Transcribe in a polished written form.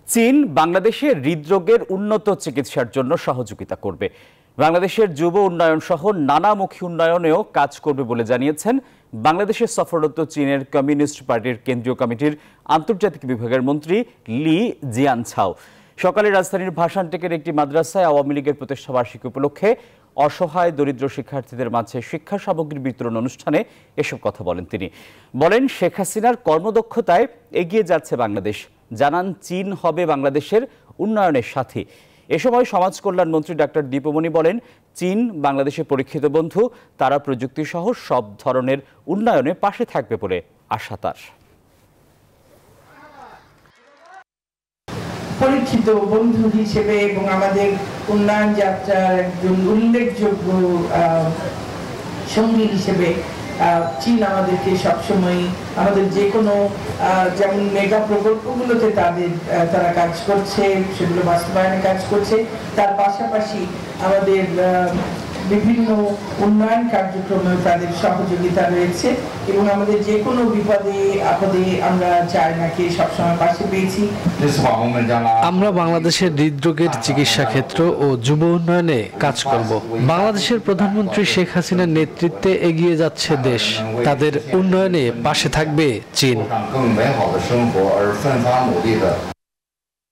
চীন বাংলাদেশে হৃদরোগের উন্নত চিকিৎসার জন্য সহযোগিতা করবে। বাংলাদেশের যুব উন্নয়ন সহ নানামুখী উন্নয়নেও কাজ করবে বলে জানিয়েছেন বাংলাদেশে সফররত চীনের কমিউনিস্ট পার্টির কেন্দ্রীয় কমিটির আন্তর্জাতিক বিভাগের মন্ত্রী লি জিয়ানছাও। সকালে রাজধানীর ভাসানটেকের একটি মাদ্রাসায় আওয়ামী লীগের প্রতিষ্ঠাবার্ষিকী উপলক্ষে অসহায় দরিদ্র শিক্ষার্থীদের মাঝে শিক্ষা সামগ্রী বিতরণ অনুষ্ঠানে এসব কথা বলেন তিনি। বলেন, শেখ হাসিনার কর্মদক্ষতায় এগিয়ে যাচ্ছে বাংলাদেশ। জানান, চীন হবে বাংলাদেশের উন্নয়নের সাথী। এ সময় সমাজ কল্যাণ মন্ত্রী ডাক্তার দীপমণি বলেন, চীন বাংলাদেশের পরীক্ষিত বন্ধু, তারা প্রযুক্তি সহ সব ধরনের উন্নয়নে পাশে থাকবে বলে আশা তার। পরীক্ষিত বন্ধু হিসেবে এবং আমাদের উন্নয়ন যাত্রার একজন উল্লেখযোগ্য সঙ্গী হিসেবে চীন আমাদেরকে সবসময় আমাদের যে কোনো যেমন মেগা প্রকল্পগুলোতে তারা কাজ করছে, সেগুলো বাস্তবায়নে কাজ করছে, তার পাশাপাশি আমাদের বিভিন্ন উন্নয়ন কার্যক্রমে তাদের সহযোগিতা রয়েছে এবং আমাদের যে কোনো বিপদে আপদে আমরা চায়নাকে সবসময় পাশে পেয়েছি। আমরা বাংলাদেশের হৃদরোগের চিকিৎসা ক্ষেত্র ও যুব উন্নয়নে কাজ করব। বাংলাদেশের প্রধানমন্ত্রী শেখ হাসিনার নেতৃত্বে এগিয়ে যাচ্ছে দেশ, তাদের উন্নয়নে পাশে থাকবে চীন।